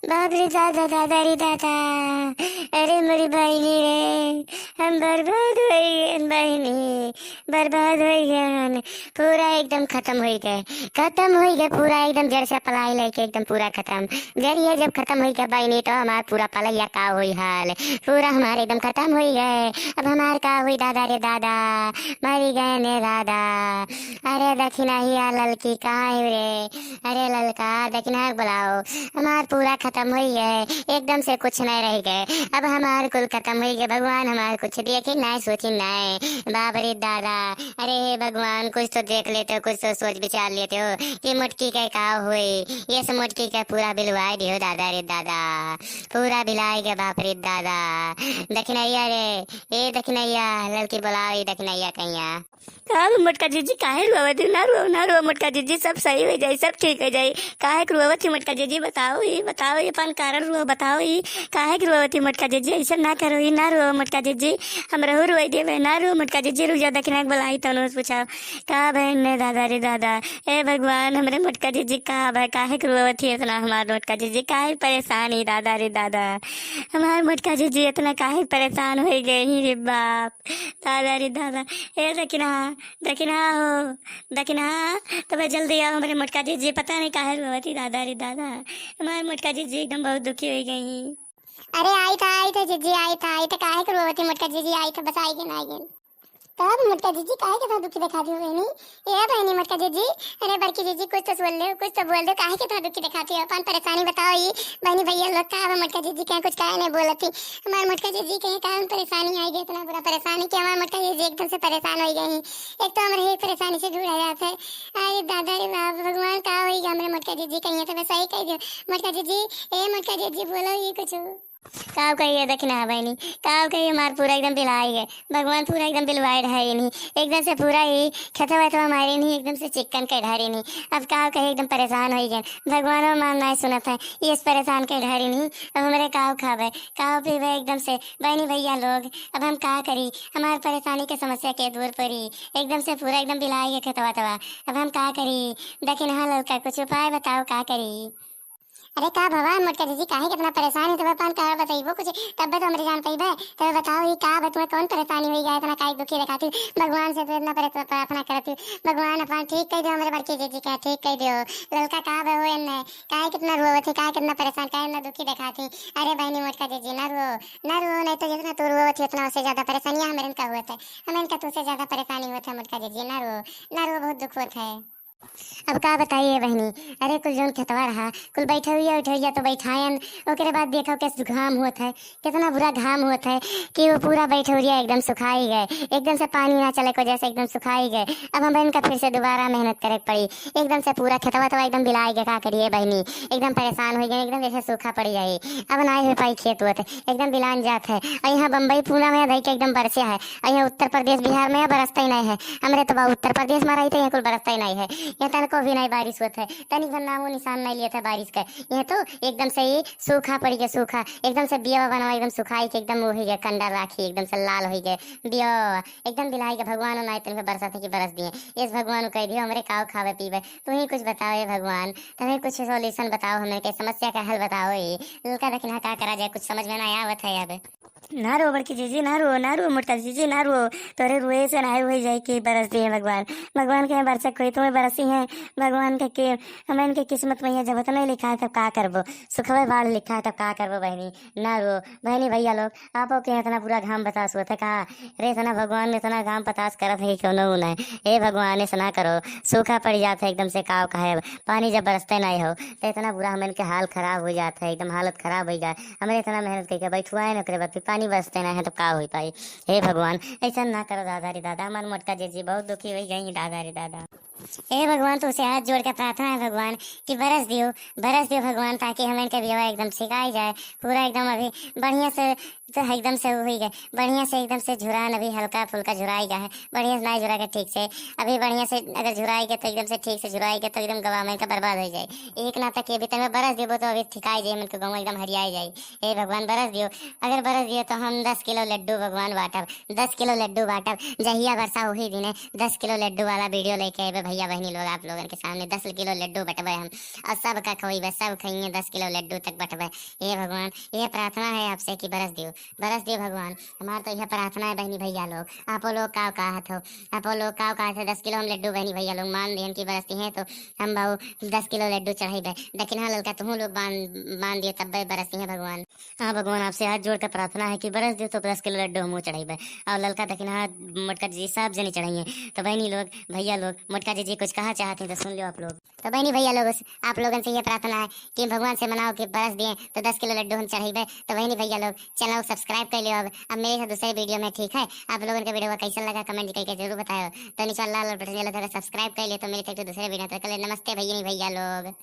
बाप रे दादा दादा रे दादा। अरे मेरी बहनी रे, हम बर्बाद हो गए बहनी, बर्बाद हो गए। पूरा एकदम खत्म हो गए, खत्म हो गए पूरा एकदम जड़ से पलाई लेके एकदम पूरा खत्म। जड़ ये जब खत्म हो गया बहनी तो हमारा पूरा पलैया का हुई हाल, पूरा हमारे एकदम खत्म हो गए। अब हमार का हुई दादा रे दादा, मरी गए ने दादा। अरे दक्षिणा ही ललकी कहाँ है रे, अरे ललका दक्षिणा बुलाओ। हमार पूरा खत्म हो गए, एकदम से कुछ नहीं रह गए। अब हमार कुल खत्म हो गए, भगवान हमार कुछ देखे नहीं सोची नहीं। बाप रे दादा, अरे हे भगवान कुछ तो देख लेते हो, कुछ तो सोच विचार लेते हो कि मुटकी के का हुई। ये सब मुटकी का पूरा बिलवाई दियो दादा रे दादा, पूरा बिलाई के बाप रे दादा। दक्षिणैया रे, ए दक्षिणैया लड़की बुलाओ, ये दक्षिणैया कहिया। अब मटका जीजी काहे रुआवत ना रो मटका जीजी, सब सही हो जाई, सब ठीक हो जाई। काहे के रुआवत मटका जीजी, बताओ ये अपन कारण रुआ, बताओ ये काहे के रुआवत मटका जीजी। ऐसा ना करो ही, ना रो मटका जीजी, हम रहू रुआई देवे, ना रो मटका जीजी। रुक जा दक्षिणा बुलाई तनो पूछा का बहन ने दादा रे दादा। ए भगवान हमरे मटका जीजी का भाई काहे के रुआवत है इतना, हमार मटका जीजी काहे परेशान ही दादा रे दादा। हमार मटका जीजी इतना काहे परेशान हो गए ही रे बाप, दादा रे दादा। ए दक्षिणा, दक्षिणा हो, दक्षिणा तब जल्दी आओ हमारे मटका जीजी, पता नहीं काहे रुआवती दादा रे दादा। हमारे मटका जीजी एकदम बहुत दुखी हो गई। अरे आई था जीजी, आई था काहे के रोवती मटका जीजी, आई था बस आई गए ना आई गए। तब मटका जीजी काहे के साथ दुखी दिखाती हो बहनी, ये बहनी मटका जीजी। अरे बड़की जीजी कुछ तो बोल दो, कुछ तो बोल दो, काहे के साथ दुखी दिखाती हो, अपन परेशानी बताओ। ये बहनी भैया लोग का मटका जीजी क्या कुछ काहे नहीं बोलती। हमारे मटका जीजी कहीं कारण परेशानी आई गई, इतना बुरा परेशानी कि हमारे मटका जीजी एकदम से परेशान हो गई। एक तो हमारे एक परेशानी से जुड़ा जाता है। अरे दादा रे बाप, भगवान का होगी हमारे मटका जीजी कहीं तो वैसा ही कह दो। मटका जीजी, ए मटका जीजी बोलो ये कुछ काव कहिए दक्षिणा बहनी, काव कहिए मार पूरा एकदम बिलाई गए, भगवान पूरा एकदम बिलवाए ढाई नहीं, एकदम से पूरा ही खतवा वतवा मारे नहीं, एकदम से चिकन के ढारी नहीं। अब काव कहे एकदम परेशान हो गए, भगवान और मान नहीं सुनत है, ये इस परेशान के ढारी नहीं। अब हमारे काव खावे, काव पीवे एकदम से बहनी भैया लोग। अब हम का करी, हमारे परेशानी के समस्या के दूर पड़ी, एकदम से पूरा एकदम बिलाई गए खतवा तवा। अब हम का करी दक्षिणा लड़का, कुछ उपाय बताओ का करी। अरे का भगवान मटका जीजी काहे कितना परेशान है, तब अपन का बताइबो कुछ, तब तो हमरे जान पाइबे। तब बताओ ये का तुम्हें कौन परेशानी हुई है, इतना काहे दुखी दिखाती भगवान से तो इतना प्रार्थना करती भगवान अपन ठीक कह दो, हमारे बड़के जीजी का ठीक कह दो। लड़का का हो इनने काहे कितना रोवत है, काहे कितना परेशान, काहे इतना दुखी दिखाती। अरे बहनी मटका जीजी ना रो, ना रो, नहीं तो जितना तू रोवत है उतना उससे ज्यादा परेशानियां हमें इनका हुआ है, हमें इनका तुझसे ज्यादा परेशानी हुआ है। मटका जीजी ना रो, ना रो, बहुत दुख होता है। अब का बताइए बहनी, अरे कुल जोन खेतवा रहा कुल बैठे हुई उठैया तो बैठायन, ओकरे बाद देखो कैसे घाम हुआ है, कितना बुरा घाम हुआ है कि वो पूरा बैठे हुआ एकदम सुखाई गए, एकदम से पानी ना चले को जैसे एकदम सुखाई गए। अब हम इनका फिर से दोबारा मेहनत करे पड़ी, एकदम से पूरा खेतवा तवा एकदम बिलाई गए। का करिए बहनी, एकदम परेशान हो गए, एकदम जैसे सूखा पड़ जाए, अब ना हो पाई खेत हुआ एकदम बिलान जात है। और यहाँ बम्बई पूना में धई के एकदम बरसे है, और यहाँ उत्तर प्रदेश बिहार में बरसता ही नहीं है। हमरे तो उत्तर प्रदेश में रही थे, यहाँ कुल बरसता ही नहीं है, यहाँ तन को भी नहीं बारिश होता है, तनिक भर नामो निशान नहीं लिया था बारिश का। ये तो एकदम से ही सूखा पड़ गया, सूखा एकदम से बिया बनवा एकदम सुखाई के एकदम वो हो गया, कंडा राखी एकदम से लाल हो गए बिया, एकदम बिलाई के भगवान ना इतने बरसात की बरस दिए। इस भगवान को कह दियो हमारे काव खावे पीवे, तुम ही कुछ बताओ ये भगवान, तुम्हें कुछ सोल्यूशन बताओ, हमें के समस्या का हल बताओ। ये लड़का देखना क्या करा जाए, कुछ समझ में ना आवत है। अब ना रो बड़की जीजी, ना रो मोटा जीजी, ना रो, तोरे रुए से ना हो जाए कि बरस दिए भगवान। भगवान के बरसक कोई तुम्हें बरसी है, भगवान के हमें इनके किस्मत में जब नहीं लिखा है तब का करबो, सुखवे बाढ़ लिखा है तब का करबो। बहनी ना रो, बहनी भैया लोग आपो के इतना पूरा घाम बतास होता कहा रे, इतना भगवान ने इतना घाम बतास करत है क्यों न है। ए भगवान ऐसा ना करो, सूखा पड़ जाता है एकदम से काव का है, पानी जब बरसते नहीं हो तो इतना बुरा हमें इनके हाल खराब हो जाता है, एकदम हालत खराब हो जाए। हमें इतना मेहनत करके बैठुआ है ना, पानी बरसते ना है तो का हो पाई। हे भगवान ऐसा ना करो दादा रे दादा, मन मोटका जीजी बहुत दुखी हुई गई दादा रे दादा। हे भगवान तुझसे हाथ जोड़ के प्रार्थना है भगवान कि बरस दियो भगवान, ताकि हमें इनके विवाह एकदम सिखाई जाए पूरा एकदम अभी बढ़िया से, तो एकदम से हुई गए बढ़िया से, एकदम से झुरान अभी हल्का फुल्का झुराई गया है, बढ़िया से नहीं झुरा के ठीक से, अभी बढ़िया से अगर झुराई गए तो एकदम से ठीक से झुराई गए तो एकदम गवा में का बर्बाद हो जाए। एक ना तक ये भी तुम्हें बरस दियो तो अभी ठिकाई जाए, मन को गाँव एकदम हरियाई जाए। हे भगवान बरस दियो, अगर बरस दियो तो हम 10 किलो लड्डू भगवान बांटब, 10 किलो लड्डू बांटब, जहिया वर्षा वही दिन है 10 किलो लड्डू वाला वीडियो लेके आए भैया बहनी लोग आप लोगन के सामने 10 किलो लड्डू बटबे हम, और सब का खोइबे, सब खाइए 10 किलो लड्डू तक बटबे। हे भगवान, यह प्रार्थना है आपसे कि बरस दियो भगवान। हमार तो यह प्रार्थना है बहनी भैया लोग, आप लोग का कहत हो, आप लोग का कहत हो 10 किलो हम लड्डू बहनी भैया लोग मान दियन की बरसती हैं तो हम बाबू 10 किलो लड्डू चढ़ेबे। लेकिन हाँ ललका तुम लोग बांध दिए तब बरसती हैं भगवान। हाँ भगवान, आपसे हाथ जोड़ कर प्रार्थना है कि बरस दियो तो 10 किलो लड्डू हम चढ़ेबे। और ललका तक हाथ मोटका जी सब जने चढ़ाइए। तो बहनी लोग भैया लोग मोटका जी कुछ कहा चाहते हैं तो सुन लो आप लोग। तो बहनी भैया लोग आप लोगन से ये प्रार्थना है कि भगवान से मनाओ कि बरस दिए तो 10 किलो लड्डू हम चढ़ेबे। तो बहनी भैया लोग चैनल को सब्सक्राइब कर लियो। अब मेरे साथ दूसरे वीडियो में, ठीक है? आप लोगों का वीडियो कैसा लगा कमेंट करके जरूर बताओ। तो नीचे लाल बटन सब्सक्राइब कर लियो। तो मेरे दूसरे वीडियो तक नमस्ते भैया लोग।